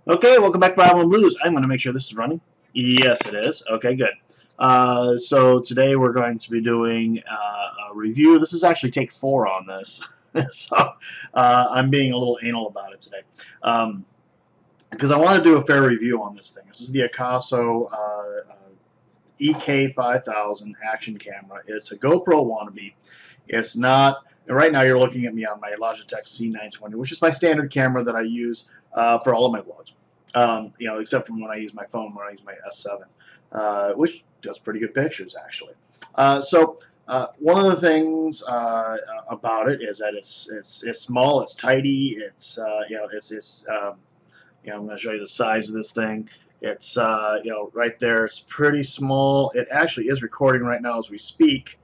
Okay, welcome back to Bible Blues. I'm going to make sure this is running. Yes, it is. Okay, good. So today we're going to be doing a review. This is actually take 4 on this. so I'm being a little anal about it today. Because I want to do a fair review on this thing. This is the Akaso EK5000 action camera. It's a GoPro wannabe. It's not. Right now you're looking at me on my Logitech C920, which is my standard camera that I use for all of my vlogs. Except from when I use my phone, when I use my S7, which does pretty good pictures actually. One of the things about it is that it's small, it's tidy, I'm going to show you the size of this thing. It's right there. It's pretty small. It actually is recording right now as we speak.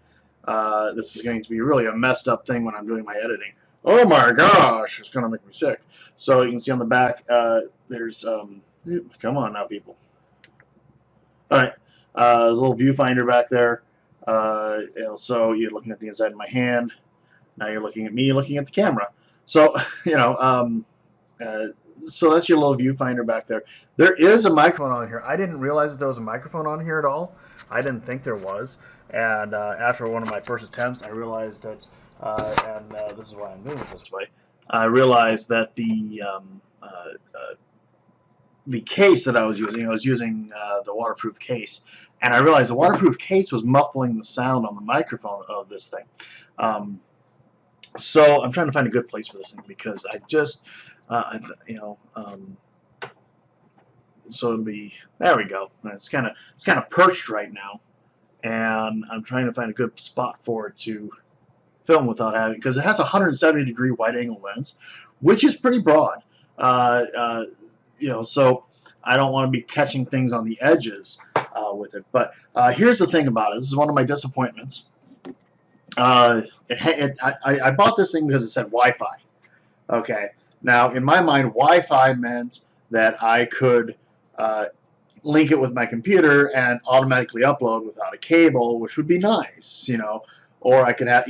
This is going to be really a messed up thing when I'm doing my editing. Oh my gosh, it's going to make me sick. So you can see on the back, there's, come on now, people. All right, there's a little viewfinder back there. So you're looking at the inside of my hand. Now you're looking at me, looking at the camera. So, so that's your little viewfinder back there. There is a microphone on here. I didn't realize that there was a microphone on here at all. I didn't think there was. And after one of my first attempts, I realized that, this is why I'm doing it this way, I realized that the case that I was using the waterproof case, and I realized the waterproof case was muffling the sound on the microphone of this thing. So I'm trying to find a good place for this thing because I just, so it'll be, there we go. It's kind of perched right now, and I'm trying to find a good spot for it to film without having, because it has a 170-degree wide-angle lens, which is pretty broad. So I don't want to be catching things on the edges with it. But here's the thing about it. This is one of my disappointments. I bought this thing because it said Wi-Fi. Okay. Now, in my mind, Wi-Fi meant that I could link it with my computer and automatically upload without a cable, which would be nice, or I could have,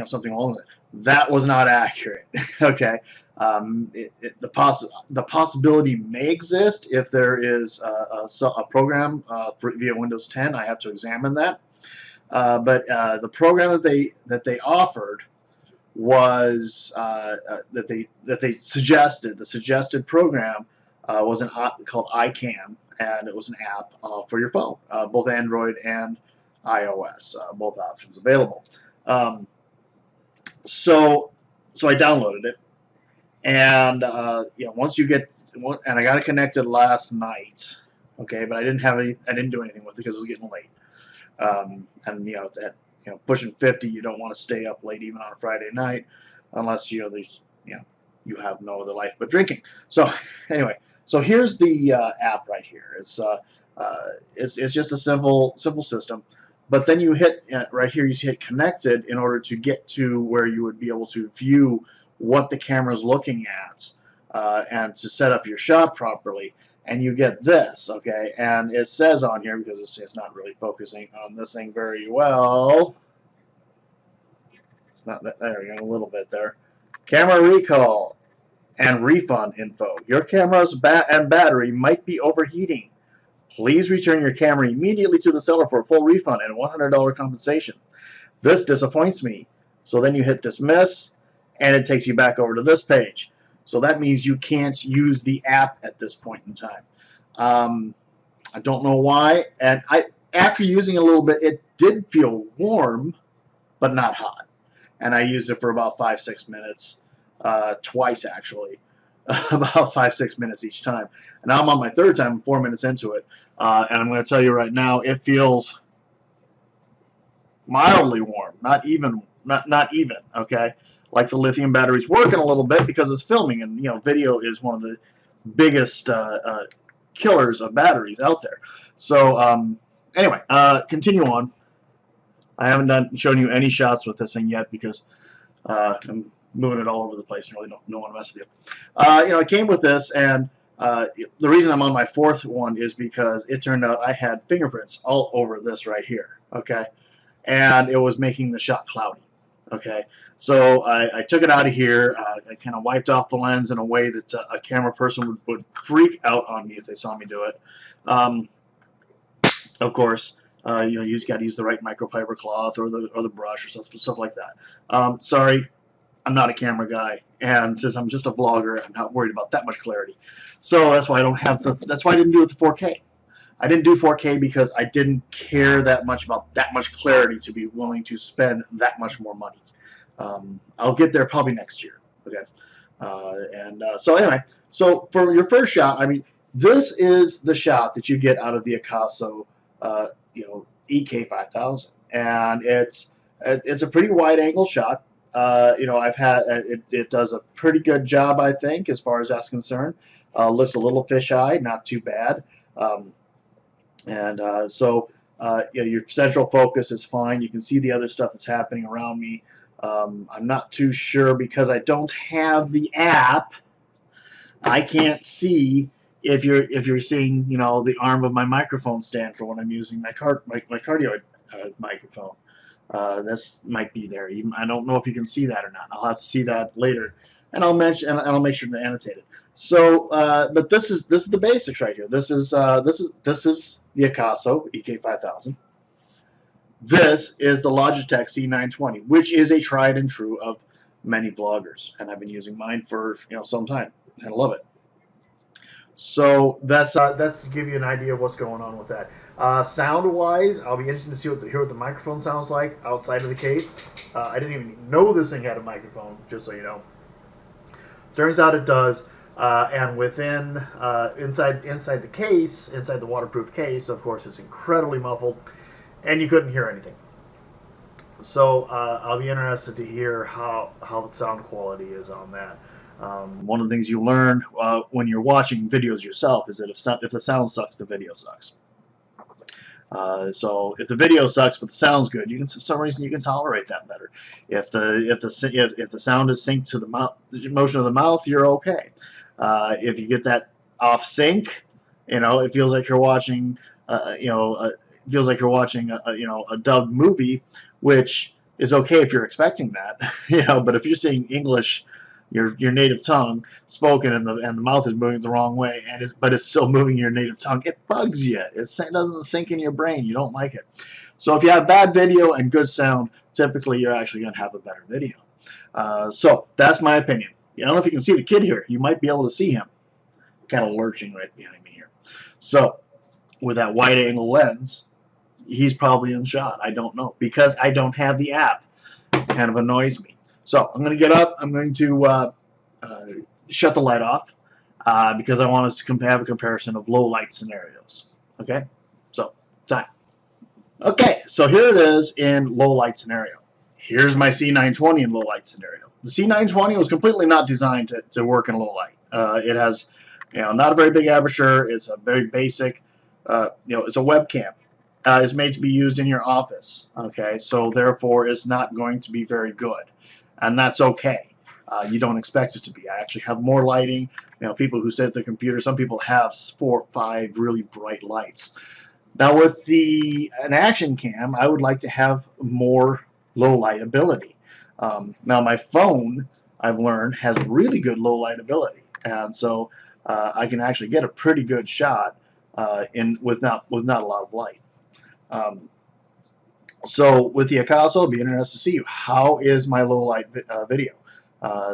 something along that. That was not accurate. Okay. The possibility may exist if there is a program via Windows 10. I have to examine that. But the program that they offered was that they suggested. The suggested program was called iCam, and it was an app for your phone, both Android and iOS, both options available. So I downloaded it, and once you get, and I got it connected last night, okay, but I didn't do anything with it because it was getting late, and pushing 50, you don't want to stay up late even on a Friday night, unless you have no other life but drinking. So anyway, so here's the app right here. It's just a simple system. But then you hit right here. You hit connected in order to get to where you would be able to view what the camera is looking at and to set up your shot properly. And you get this, okay? And it says on here, because it's not really focusing on this thing very well. It's not that, there we go, a little bit there. Camera recall and refund info. Your camera's and battery might be overheating. Please return your camera immediately to the seller for a full refund and $100 compensation. This disappoints me. So then you hit dismiss, and it takes you back over to this page. So that means you can't use the app at this point in time. I don't know why. And after using it a little bit, it did feel warm, but not hot. And I used it for about 5-6 minutes, twice actually. About 5-6 minutes each time. And now I'm on my third time, 4 minutes into it, and I'm going to tell you right now, it feels mildly warm, not even, okay? Like the lithium battery's working a little bit because it's filming, and video is one of the biggest killers of batteries out there. So anyway, continue on. I haven't shown you any shots with this thing yet because I'm moving it all over the place and really don't want to mess with you. It came with this, and the reason I'm on my fourth one is because it turned out I had fingerprints all over this right here, okay? And it was making the shot cloudy, okay? So I took it out of here. I kind of wiped off the lens in a way that a camera person would freak out on me if they saw me do it. Of course, you know, you just got to use the right microfiber cloth or the brush or stuff like that. Sorry, I'm not a camera guy, and since I'm just a vlogger, I'm not worried about that much clarity. So that's why I don't have the. That's why I didn't do it with 4K. I didn't do 4K because I didn't care that much about that much clarity to be willing to spend that much more money. I'll get there probably next year. Okay, so anyway, so for your first shot, I mean, this is the shot that you get out of the Akaso, you know, EK5000, and it's a pretty wide angle shot. You know, I've had it does a pretty good job, I think, as far as that's concerned. Looks a little fisheye, not too bad. So you know, your central focus is fine. You can see the other stuff that's happening around me. I'm not too sure because I don't have the app. I can't see if you're seeing, you know, the arm of my microphone stand for when I'm using my cardioid microphone. This might be there. I don't know if you can see that or not. I'll have to see that later, and I'll mention and I'll make sure to annotate it. So, but this is the basics right here. This is the Akaso EK5000. This is the Logitech C920, which is a tried and true of many vloggers, and I've been using mine for, you know, some time, and I love it. So that's to give you an idea of what's going on with that. Sound-wise, I'll be interested to hear what the microphone sounds like outside of the case. I didn't even know this thing had a microphone, just so you know. Turns out it does. And within inside the case, inside the waterproof case, of course, it's incredibly muffled, and you couldn't hear anything. So I'll be interested to hear how the sound quality is on that. One of the things you learn when you're watching videos yourself is that if the sound sucks, the video sucks. So if the video sucks but the sound's good, you can, for some reason, you can tolerate that better. If the sound is synced to the motion of the mouth, you're okay. If you get that off sync, you know, it feels like you're watching, you know, a dubbed movie, which is okay if you're expecting that, you know. But if you're seeing English, your native tongue spoken, and the mouth is moving the wrong way, but it's still moving your native tongue, it bugs you. It doesn't sink in your brain. You don't like it. So if you have bad video and good sound, typically you're actually going to have a better video. So that's my opinion. I don't know if you can see the kid here. You might be able to see him kind of lurching right behind me here. So with that wide angle lens, he's probably in shot. I don't know because I don't have the app. It kind of annoys me. So I'm going to get up. I'm going to shut the light off because I want us to have a comparison of low light scenarios. Okay, so time. Okay, so here it is in low light scenario. Here's my C920 in low light scenario. The C920 was completely not designed to work in low light. It has, you know, not a very big aperture. It's a very basic, you know, it's a webcam. It's made to be used in your office. Okay, so therefore it's not going to be very good, and that's okay. You don't expect it to be. I actually have more lighting. You know, people who sit at the computer, some people have 4 or 5 really bright lights. Now with an action cam, I would like to have more low light ability. Now my phone, I've learned, has really good low light ability, and so I can actually get a pretty good shot with not a lot of light. So with the Akaso, I'll be interested to see how is my low light video.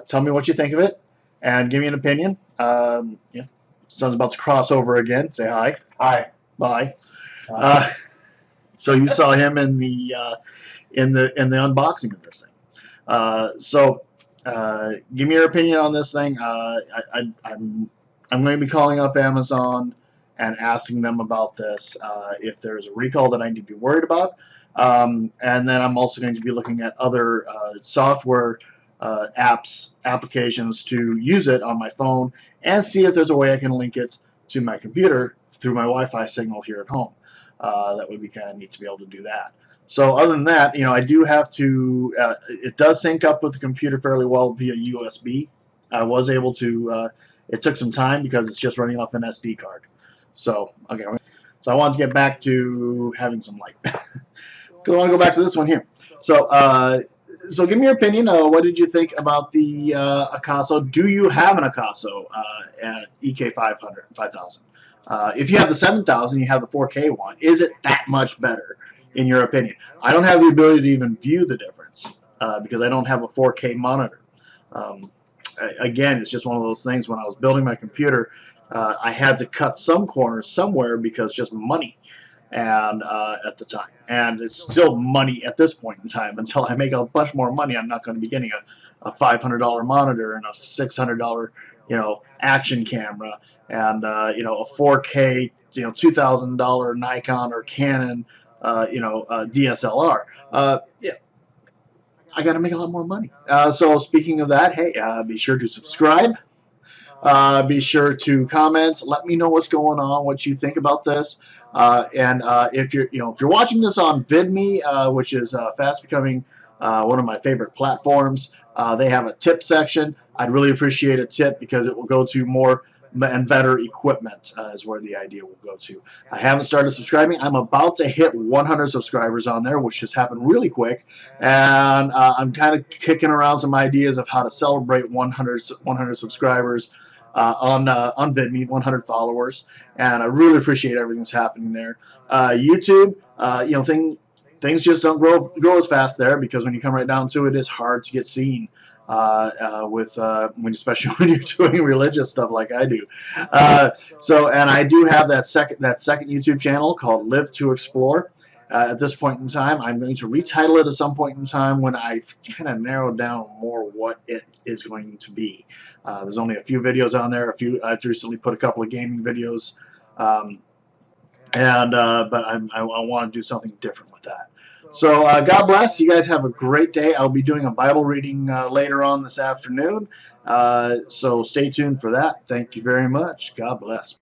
Tell me what you think of it, and give me an opinion. Yeah, son's about to cross over again. Say hi. Hi. Bye. So you saw him in the unboxing of this thing. So give me your opinion on this thing. I'm going to be calling up Amazon and asking them about this, if there's a recall that I need to be worried about. And then I'm also going to be looking at other software applications to use it on my phone and see if there's a way I can link it to my computer through my Wi-Fi signal here at home. That would be kind of neat to be able to do that. So other than that, you know, I do have to, it does sync up with the computer fairly well via USB. I was able to, it took some time because it's just running off an SD card. So, okay, so I want to get back to having some light. Because I want to go back to this one here. So So give me your opinion. What did you think about the Akaso? Do you have an Akaso EK5000? If you have the 7000, you have the 4K one. Is it that much better, in your opinion? I don't have the ability to even view the difference because I don't have a 4K monitor. Um, Again, it's just one of those things. When I was building my computer, I had to cut some corners somewhere because just money. And at the time, and it's still money at this point in time. Until I make a bunch more money, I'm not going to be getting a $500 monitor and a $600 action camera and a 4K $2,000 Nikon or Canon DSLR. Yeah, I got to make a lot more money. So speaking of that, hey, be sure to subscribe. Be sure to comment. Let me know what's going on, what you think about this. And if you're watching this on VidMe, which is fast becoming one of my favorite platforms, they have a tip section. I'd really appreciate a tip because it will go to more and better equipment is where the idea will go to. I haven't started subscribing. I'm about to hit 100 subscribers on there, which has happened really quick, and I'm kind of kicking around some ideas of how to celebrate 100 subscribers on VidMe, 100 followers, and I really appreciate everything that's happening there. YouTube, things just don't grow as fast there because when you come right down to it, it's hard to get seen. Especially when you're doing religious stuff like I do. And I do have that second YouTube channel called Live to Explore. At this point in time, I'm going to retitle it at some point in time when I've kind of narrowed down more what it is going to be. There's only a few videos on there. I've recently put a couple of gaming videos, but I want to do something different with that. So God bless. You guys have a great day. I'll be doing a Bible reading later on this afternoon. So stay tuned for that. Thank you very much. God bless.